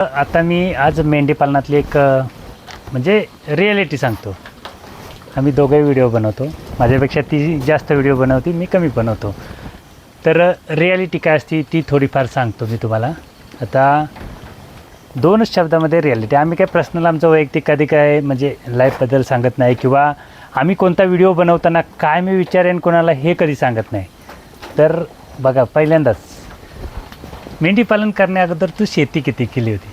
आता मी आज मेंढीपालनातली एक म्हणजे रिॲलिटी सांगतो. आम्ही दोघंही व्हिडिओ बनवतो. माझ्यापेक्षा ती जास्त व्हिडिओ बनवते, मी कमी बनवतो. तर रिॲलिटी काय असते ती थोडीफार सांगतो मी तुम्हाला. आता 2च शब्दामध्ये रिॲलिटी. आम्ही काय पर्सनल आमचं वैयक्तिक कधी काय म्हणजे लाईफबद्दल सांगत नाही, किंवा आम्ही कोणता व्हिडिओ बनवताना काय मी विचारेन कोणाला हे कधी सांगत नाही. तर बघा, पहिल्यांदाच मेंढीपालन करण्याअगोदर तू शेती किती केली होती?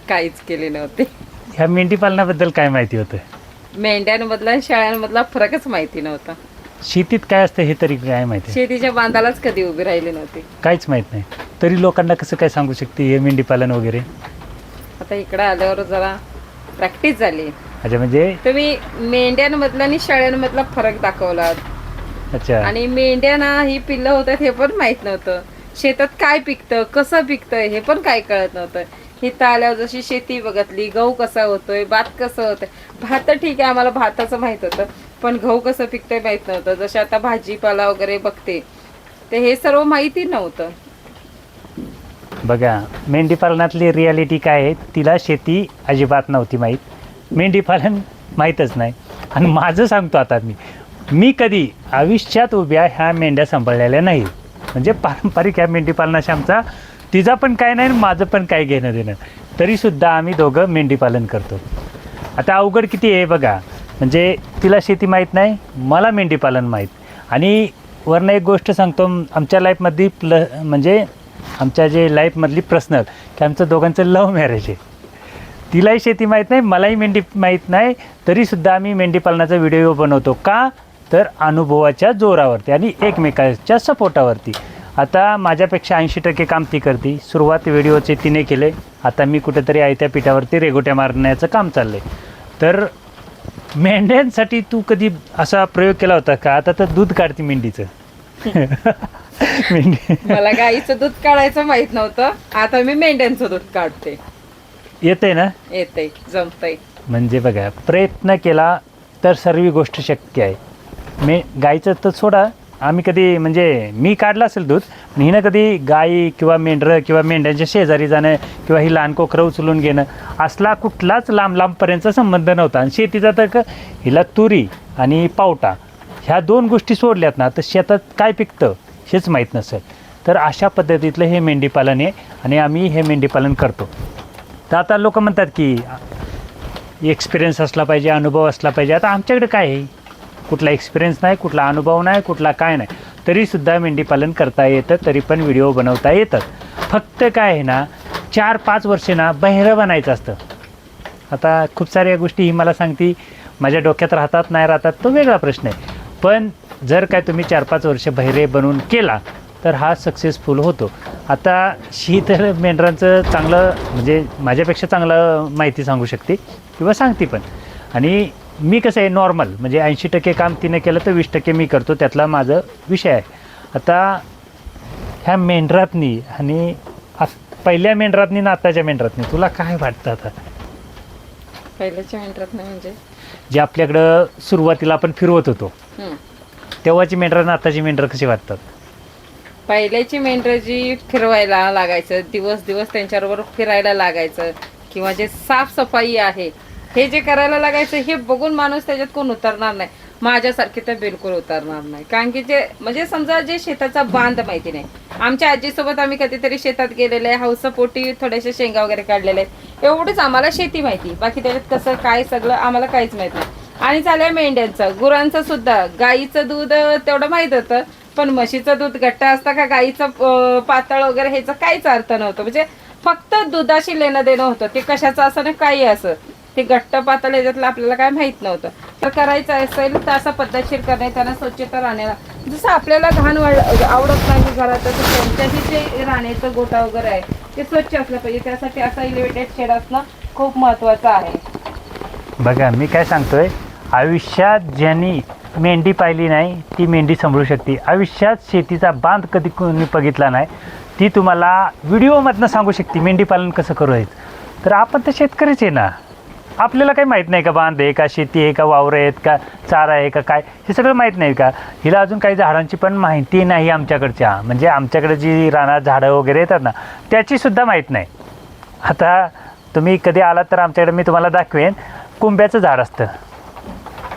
काहीच केले नव्हते. ह्या मेंढीपालनाबद्दल काय माहिती होतं? मेंढ्यांमधला आणि शाळांमधला फरकच माहिती नव्हता. शेतीत काय असतं हे तरी काय माहिती? शेतीच्या बांधालाच कधी उभी राहिली नव्हती. काहीच माहीत नाही. तरी लोकांना कसं काय सांगू शकते हे मेंढीपालन वगैरे? आता इकडं आल्यावर जरा प्रॅक्टिस झाली. अच्छा, म्हणजे तुम्ही मेंढ्यांमधला आणि शाळांमधला फरक दाखवला. अच्छा. आणि मेंढ्यांना ही पिल्लं होतात हे पण माहित नव्हतं. शेतात काय पिकतं, कसं पिकतं हे पण काय कळत नव्हतं. इथं आल्यावर जशी शेती बघितली, गहू कसा होतोय, भात कसं होतंय. भात तर ठीक आहे, आम्हाला भाताचं माहित होतं, पण गहू कसं पिकतंय माहित नव्हतं. जसे आता भाजीपाला वगैरे बघते ते हे सर्व माहिती नव्हतं. बघा, मेंढीपालनातली रिॲलिटी काय आहे, तिला शेती अजिबात नव्हती माहीत, मेंढीपालन माहीतच नाही. आणि माझं सांगतो आता मी कधी आयुष्यात उभ्या ह्या मेंढ्या सांभाळलेल्या नाही. म्हणजे पारंपरिक ह्या मेंढीपालनाशी आमचा तिचा पण काय नाही, माझं पण काय घेणं देणं. तरीसुद्धा आम्ही दोघं मेंढीपालन करतो. आता अवघड किती आहे बघा. म्हणजे तिला शेती माहीत नाही, मला मेंढीपालन माहीत. आणि वरनं एक गोष्ट सांगतो, आमच्या लाईफमधली म्हणजे आमच्या जे लाईफमधली पर्सनल की आमचं दोघांचं लव्ह मॅरेज आहे. तिलाही शेती माहीत नाही, मलाही मेंढी माहीत नाही, तरीसुद्धा आम्ही मेंढीपालनाचा व्हिडिओ बनवतो. का तर अनुभवाच्या जोरावरती आणि एकमेकांच्या सपोर्टावरती. आता माझ्यापेक्षा 80% काम ती करते. सुरुवात व्हिडिओचे तिने केले, आता मी कुठेतरी आयत्या पिठावरती रेघोट्या मारण्याचं काम चाललं आहे. तर मेंढ्यांसाठी तू कधी असा प्रयोग केला होता का? आता तर दूध काढते मेंढीचं. मला गाईचं दूध काढायचं माहित नव्हतं, आता मी मेंढ्यांचं दूध काढते. येतंय ना? येतंय, जमतंय. म्हणजे बघा, प्रयत्न केला तर सर्व गोष्ट शक्य आहे. गाईचं तर सोडा, आम्ही कधी म्हणजे मी काढलं असेल दूध, पण हिनं कधी गाई किंवा मेंढरं किंवा मेंढ्यांच्या शेजारी जाणं किंवा ही लहान कोकरं उचलून घेणं असला कुठलाच लांबपर्यंतचा संबंध नव्हता. आणि शेतीचा तर हिला तुरी आणि पावटा ह्या 2 गोष्टी सोडल्यात ना, तर शेतात काय पिकतं हेच माहीत नसेल. तर अशा पद्धतीतलं हे मेंढीपालन आहे आणि आम्ही हे मेंढीपालन करतो. तर आता लोक म्हणतात की एक्सपिरियन्स असला पाहिजे, अनुभव असला पाहिजे. आता आमच्याकडे काय आहे, कुठला एक्सपिरियन्स नाही, कुठला अनुभव नाही, कुठला काय नाही, तरीसुद्धा मेंढीपालन करता येतं, तरी पण व्हिडिओ बनवता येतात. फक्त काय आहे ना, 4-5 वर्षे ना बहिरं बनायचं असतं. आता खूप साऱ्या गोष्टी ही मला सांगती, माझ्या डोक्यात राहतात नाही राहतात तो वेगळा प्रश्न आहे. पण जर काय तुम्ही 4-5 वर्ष बहिरे बनवून केला तर हा सक्सेसफुल होतो. आता तर मेंढरांचं चांगलं म्हणजे माझ्यापेक्षा चांगलं माहिती सांगू शकते किंवा सांगते पण. आणि मी कसं आहे नॉर्मल, म्हणजे 80% काम तिने केलं तर 20% मी करतो, त्यातला माझं विषय आहे. आता ह्या मेंढरातनी आणि पहिल्या मेंढरातनी ना आताच्या मेंढरातनी तुला काय वाटतं? आता पहिल्याच्या मेंढरात नाही म्हणजे जे आपल्याकडं सुरुवातीला आपण फिरवत होतो तेव्हाची मेंढरं आणि आताची मेंढरं कशी वाटतात? पहिल्याची मेंढरं जी फिरवायला लागायचं, दिवस त्यांच्याबरोबर फिरायला लागायचं, किंवा जे साफसफाई आहे हे जे करायला लागायचं, हे बघून माणूस त्याच्यात कोण उतरणार नाही. माझ्यासारखी तर बिलकुल उतरणार नाही. कारण की जे म्हणजे समजा जे शेताचा बांध माहिती नाही. आमच्या आजीसोबत आम्ही कधीतरी शेतात गेलेले आहे, हौसपोटी थोड्याशा शेंगा वगैरे काढलेले आहेत, एवढंच आम्हाला शेती माहिती. बाकी त्याच्यात कसं काय सगळं आम्हाला काहीच माहित नाही. आणि चाललंय मेंढ्यांचं, गुरांचं सुद्धा. गाईचं दूध तेवढं माहित होतं, पण म्हशीचं दूध घट्ट असतं का गाईचं पातळ वगैरे ह्याचा काहीच अर्थ नव्हतं. म्हणजे फक्त दुधाशी लेणं देणं होतं. ते कशाचं असं नाही, काही असं ते घट्ट पातळ ह्याच्यातलं आपल्याला काय माहित नव्हतं. तर करायचं असेल तर असं पद्धतशीर करणे, त्यांना स्वच्छता राहण्याला, जसं आपल्याला घाण आवडत नाही घरात, तसं त्यांच्याही जे राहण्याचं गोठा वगैरे आहे ते स्वच्छ असलं पाहिजे. त्यासाठी असं एलिव्हेटेड शेड असणं खूप महत्त्वाचं आहे. बघा, मी काय सांगतोय, आयुष्यात ज्यांनी मेंढी पाहिली नाही ती मेंढी सांभाळू शकते. आयुष्यात शेतीचा बांध कधी कोणी बघितला नाही ती तुम्हाला व्हिडिओमधनं सांगू शकते मेंढीपालन कसं करायचं. तर आपण तर शेतकरीच आहे ना, आपल्याला काही माहीत नाही का बांध आहे का शेती आहे का वावरं आहेत का चारा आहे का काय हे सगळं माहीत नाही का. हिला अजून काही झाडांची पण माहिती नाही आमच्याकडच्या, म्हणजे आमच्याकडे जी रानात झाडं वगैरे येतात ना त्याचीसुद्धा माहीत नाही. आता तुम्ही कधी आलात तर आमच्याकडे मी तुम्हाला दाखवेन कुंब्याचं झाड असतं.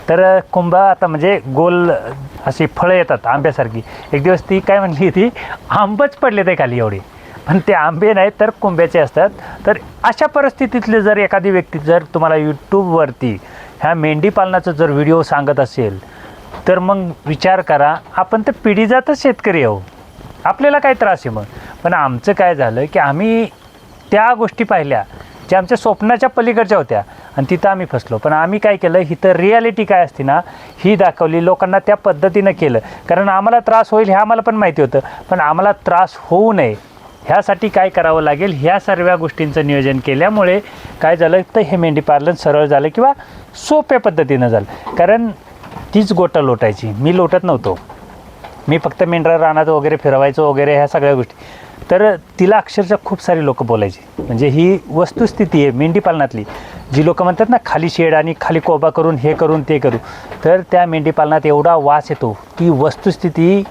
तर कुंभा आता म्हणजे गोल अशी फळं येतात आंब्यासारखी. एक दिवस ती काय म्हणली ती आंबच पडले ते खाली एवढे, पण ते आंबे नाहीत तर कुंब्याचे असतात. तर अशा परिस्थितीतले जर एखादी व्यक्ती जर तुम्हाला यूट्यूबवरती ह्या मेंढी पालनाचा जर व्हिडिओ सांगत असेल तर मग विचार करा, आपण तर पिढीजातच शेतकरी आहो, आपल्याला काय त्रास आहे मग. पण आमचं काय झालं की आम्ही त्या गोष्टी पाहिल्या ज्या आमच्या स्वप्नाच्या पलीकडच्या होत्या आणि तिथं आम्ही फसलो. पण आम्ही काय केलं, इथं रियालिटी काय असते ना ही दाखवली, लोकांना त्या पद्धतीनं केलं. कारण आम्हाला त्रास होईल हे आम्हाला पण माहिती होतं, पण आम्हाला त्रास होऊ नये ह्यासाठी काय करावं लागेल ह्या सर्व गोष्टींचं नियोजन केल्यामुळे काय झालं तर हे मेंढी पालन सरळ झालं किंवा सोप्या पद्धतीनं झालं. कारण तीच गोटा लोटायची, मी लोटत नव्हतो, मी फक्त मेंढरा रानात वगैरे फिरवायचो वगैरे ह्या सगळ्या गोष्टी. तर तिला अक्षरशः खूप सारी लोकं बोलायची, म्हणजे ही वस्तुस्थिती आहे मेंढी पालनातली. जी लोकं म्हणतात ना खाली शेड आणि खाली कोबा करून हे करून ते करू, तर त्या मेंढी पालनात एवढा वास येतो की वस्तुस्थिती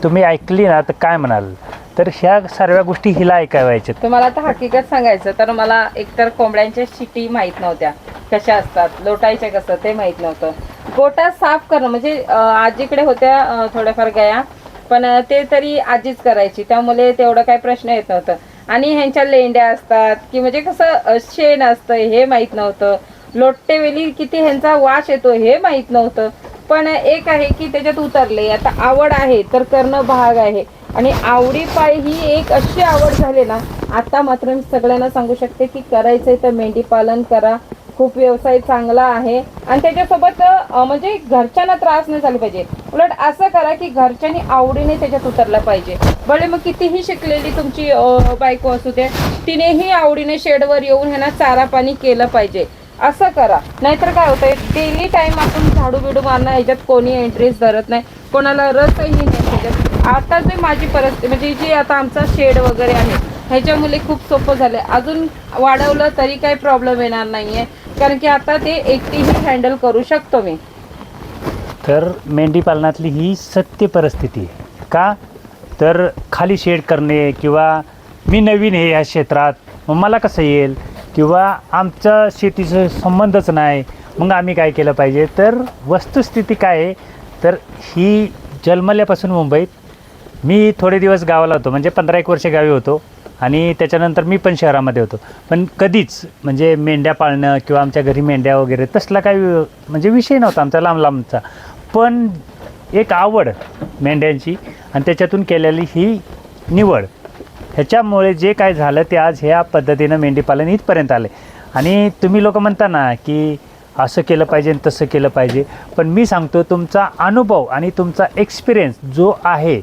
तुम्ही ऐकली ना तर काय म्हणाल. तर ह्या सर्व गोष्टी हिला ऐकावायच्या. तुम्हाला आता हकीकत सांगायचं तर मला एकतर कोंबड्यांच्या शिटी माहीत नव्हत्या कशा असतात, लोटायच्या कसं ते माहीत नव्हतं. गोटा साफ करणं म्हणजे आजीकडे होत्या थोड्याफार गाया, पण ते तरी आजीच करायची, त्यामुळे तेवढं काही प्रश्न येत नव्हतं. आणि ह्यांच्या लेंड्या असतात की म्हणजे कसं शेण असतं हे माहीत नव्हतं, लोटते वेळी किती ह्यांचा वास येतो हे माहीत नव्हतं. पण एक आहे की त्याच्यात उतरले, आता आवड आहे तर करणं भाग आहे. आणि आवडीपायी ही एक अशी आवड झाली ना, आता मात्र मी सगळ्यांना सांगू शकते की करायचंय तर मेंढी पालन करा, खूप व्यवसाय चांगला आहे. आणि त्याच्यासोबत म्हणजे घरच्यांना त्रास नाही झाला पाहिजे, उलट असं करा की घरच्यांनी आवडीने त्याच्यात उतरलं पाहिजे. भले मग कितीही शिकलेली तुमची बायको असू दे, तिनेही आवडीने शेडवर येऊन ह्यांना चारा पाणी केलं पाहिजे, असं करा. नाहीतर काय होतंय, डेली टाइम आपण झाडू बिडू मारणं ह्याच्यात कोणी इंटरेस्ट धरत नाही, कोणाला रसही नाही त्याच्यात. आता जे माझी परिस्थिती म्हणजे जी आता आमचा शेड वगैरे आहे ह्याच्यामुळे खूप सोपं झालं. अजून वाढवलं तरी काही प्रॉब्लेम येणार नाही आहे, कारण की आता ते एकटीही हँडल करू शकतो मी. तर मेंढी पालनातली ही सत्य परिस्थिती आहे. का तर खाली शेड करणे किंवा मी नवीन आहे या क्षेत्रात मग मला कसं येईल, किंवा आमचा शेतीचा संबंधच नाही, मग आम्ही काय केलं पाहिजे. तर वस्तुस्थिती काय आहे, तर ही जन्मल्यापासून मुंबईत मी थोडे दिवस गावाला होतो, म्हणजे 15-1 वर्ष गावी होतो आणि त्याच्यानंतर मी पण शहरामध्ये होतो. पण कधीच म्हणजे मेंढ्या पाळणं किंवा आमच्या घरी मेंढ्या वगैरे तसला काही म्हणजे विषय नव्हता आमचा लांब लांबचा. पण एक आवड मेंढ्यांची आणि त्याच्यातून केलेली ही निवड, ह्याच्यामुळे जे काय झालं ते आज ह्या पद्धतीनं मेंढीपालन इथपर्यंत आले. आणि तुम्ही लोक म्हणता ना की असं केलं पाहिजे तसं केलं पाहिजे, पण मी सांगतो तुमचा अनुभव आणि तुमचा एक्सपिरियन्स जो आहे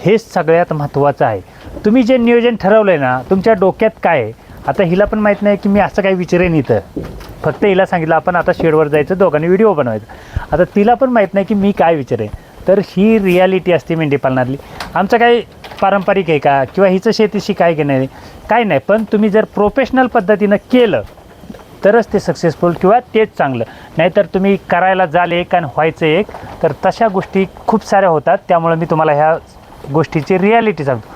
हेच सगळ्यात महत्त्वाचं आहे. तुम्ही जे नियोजन ठरवलं आहे ना तुमच्या डोक्यात काय आहे. आता हिला पण माहीत नाही की मी असं काही विचारेन इथं, फक्त हिला सांगितलं आपण आता शेडवर जायचं दोघांनी व्हिडिओ बनवायचा. आता तिला पण माहीत नाही की मी काय विचारेन. तर ही रियालिटी असते मेंढीपालनातली. आमचं काही पारंपरिक आहे का किंवा हिचं शेतीशी काय की नाही काय नाही, पण तुम्ही जर प्रोफेशनल पद्धतीनं केलं तरच ते सक्सेसफुल किंवा तेच चांगलं. नाहीतर तुम्ही करायला जाल एक आणि व्हायचं एक, तर तशा गोष्टी खूप साऱ्या होतात. त्यामुळे मी तुम्हाला ह्या गोष्टीची रियालिटी सांगतो.